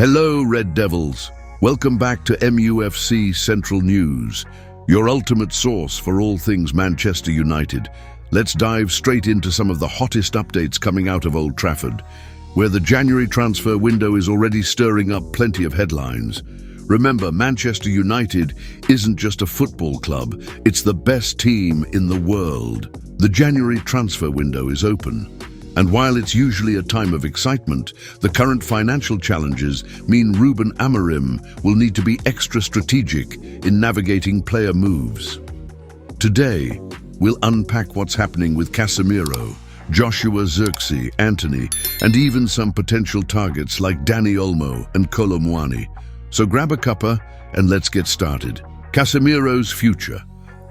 Hello, Red Devils. Welcome back to MUFC Central News, your ultimate source for all things Manchester United. Let's dive straight into some of the hottest updates coming out of Old Trafford, where the January transfer window is already stirring up plenty of headlines. Remember, Manchester United isn't just a football club, it's the best team in the world. The January transfer window is open. And while it's usually a time of excitement, the current financial challenges mean Ruben Amorim will need to be extra strategic in navigating player moves. Today, we'll unpack what's happening with Casemiro, Joshua Zirkzee, Antony, and even some potential targets like Dani Olmo and Kolo Muani. So grab a cuppa and let's get started. Casemiro's future.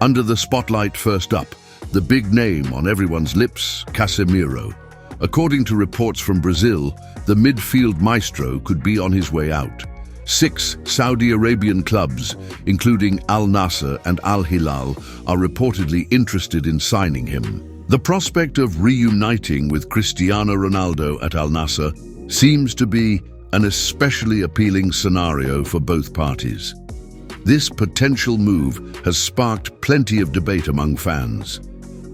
Under the spotlight first up, the big name on everyone's lips, Casemiro. According to reports from Brazil, the midfield maestro could be on his way out. 6 Saudi Arabian clubs, including Al Nassr and Al Hilal, are reportedly interested in signing him. The prospect of reuniting with Cristiano Ronaldo at Al Nassr seems to be an especially appealing scenario for both parties. This potential move has sparked plenty of debate among fans.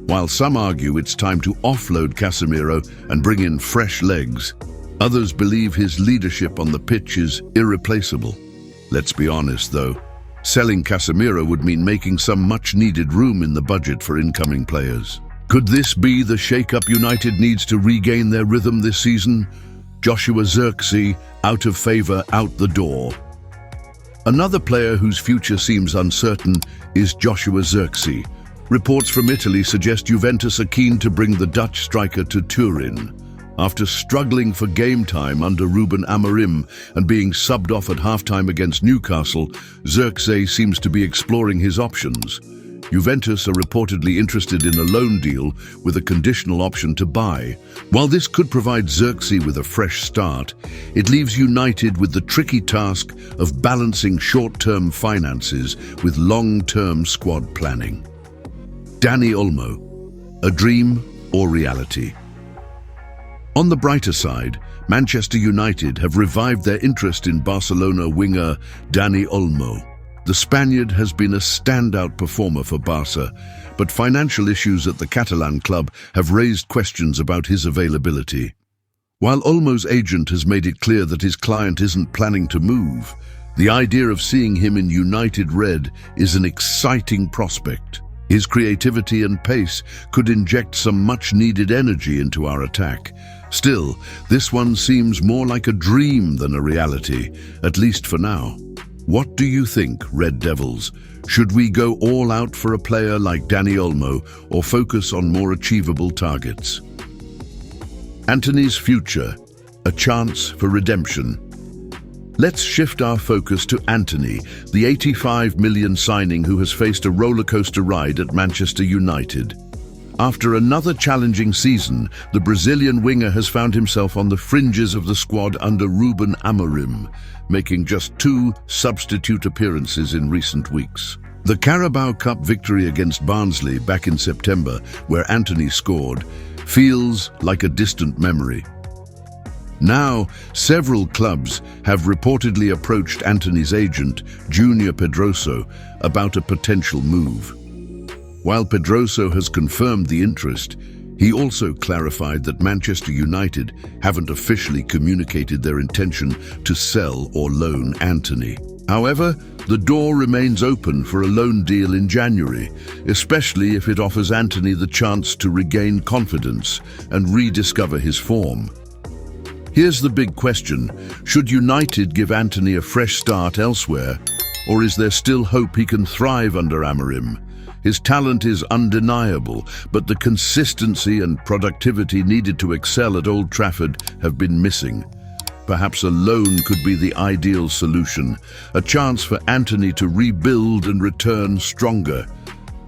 While some argue it's time to offload Casemiro and bring in fresh legs, others believe his leadership on the pitch is irreplaceable. Let's be honest though, selling Casemiro would mean making some much-needed room in the budget for incoming players. Could this be the shake-up United needs to regain their rhythm this season? Joshua Zirkzee, out of favour, out the door. Another player whose future seems uncertain is Joshua Zirkzee. Reports from Italy suggest Juventus are keen to bring the Dutch striker to Turin. After struggling for game time under Ruben Amorim and being subbed off at halftime against Newcastle, Zirkzee seems to be exploring his options. Juventus are reportedly interested in a loan deal with a conditional option to buy. While this could provide Zirkzee with a fresh start, it leaves United with the tricky task of balancing short-term finances with long-term squad planning. Dani Olmo, a dream or reality? On the brighter side, Manchester United have revived their interest in Barcelona winger Dani Olmo. The Spaniard has been a standout performer for Barca, but financial issues at the Catalan club have raised questions about his availability. While Olmo's agent has made it clear that his client isn't planning to move, the idea of seeing him in United red is an exciting prospect. His creativity and pace could inject some much-needed energy into our attack. Still, this one seems more like a dream than a reality, at least for now. What do you think, Red Devils? Should we go all out for a player like Dani Olmo or focus on more achievable targets? Antony's future, a chance for redemption. Let's shift our focus to Antony, the 85 million signing who has faced a rollercoaster ride at Manchester United. After another challenging season, the Brazilian winger has found himself on the fringes of the squad under Ruben Amorim, making just 2 substitute appearances in recent weeks. The Carabao Cup victory against Barnsley back in September, where Antony scored, feels like a distant memory. Now, several clubs have reportedly approached Antony's agent, Junior Pedroso, about a potential move. While Pedroso has confirmed the interest, he also clarified that Manchester United haven't officially communicated their intention to sell or loan Antony. However, the door remains open for a loan deal in January, especially if it offers Antony the chance to regain confidence and rediscover his form. Here's the big question: should United give Antony a fresh start elsewhere, or is there still hope he can thrive under Amorim? His talent is undeniable, but the consistency and productivity needed to excel at Old Trafford have been missing. Perhaps a loan could be the ideal solution, a chance for Antony to rebuild and return stronger.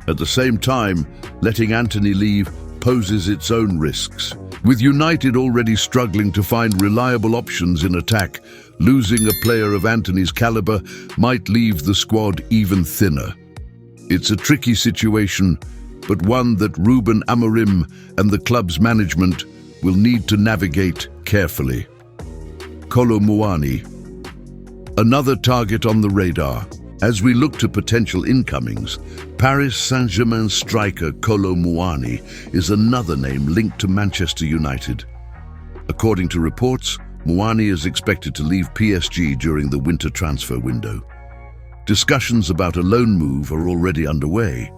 At the same time, letting Antony leave poses its own risks. With United already struggling to find reliable options in attack, losing a player of Antony's caliber might leave the squad even thinner. It's a tricky situation, but one that Ruben Amorim and the club's management will need to navigate carefully. Kolo Muani, Another target on the radar. As we look to potential incomings, Paris Saint-Germain striker Kolo Muani is another name linked to Manchester United. According to reports, Muani is expected to leave PSG during the winter transfer window. Discussions about a loan move are already underway,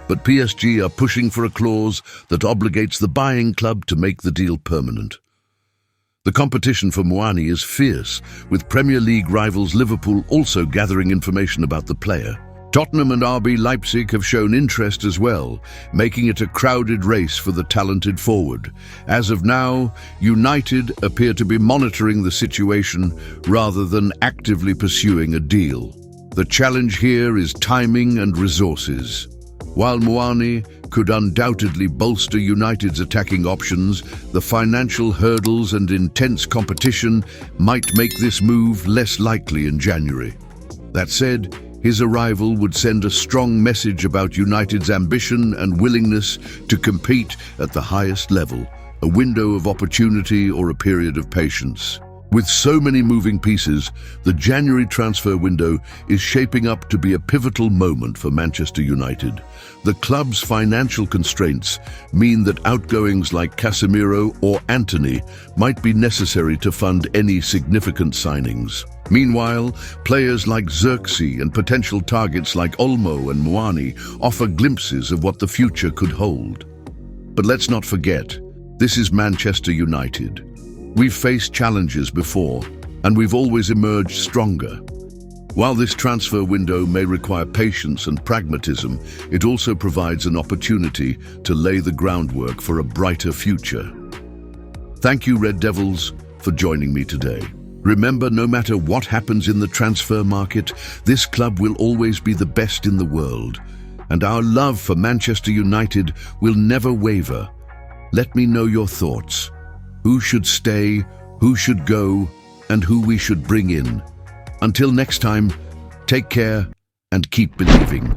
but PSG are pushing for a clause that obligates the buying club to make the deal permanent. The competition for Muani is fierce, with Premier League rivals Liverpool also gathering information about the player. Tottenham and RB Leipzig have shown interest as well, making it a crowded race for the talented forward. As of now, United appear to be monitoring the situation rather than actively pursuing a deal. The challenge here is timing and resources. While Muani could undoubtedly bolster United's attacking options, the financial hurdles and intense competition might make this move less likely in January. That said, his arrival would send a strong message about United's ambition and willingness to compete at the highest level, a window of opportunity or a period of patience. With so many moving pieces, the January transfer window is shaping up to be a pivotal moment for Manchester United. The club's financial constraints mean that outgoings like Casemiro or Antony might be necessary to fund any significant signings. Meanwhile, players like Xerxes and potential targets like Olmo and Muani offer glimpses of what the future could hold. But let's not forget, this is Manchester United. We've faced challenges before, and we've always emerged stronger. While this transfer window may require patience and pragmatism, it also provides an opportunity to lay the groundwork for a brighter future. Thank you, Red Devils, for joining me today. Remember, no matter what happens in the transfer market, this club will always be the best in the world, and our love for Manchester United will never waver. Let me know your thoughts. Who should stay, who should go, and who we should bring in. Until next time, take care and keep believing.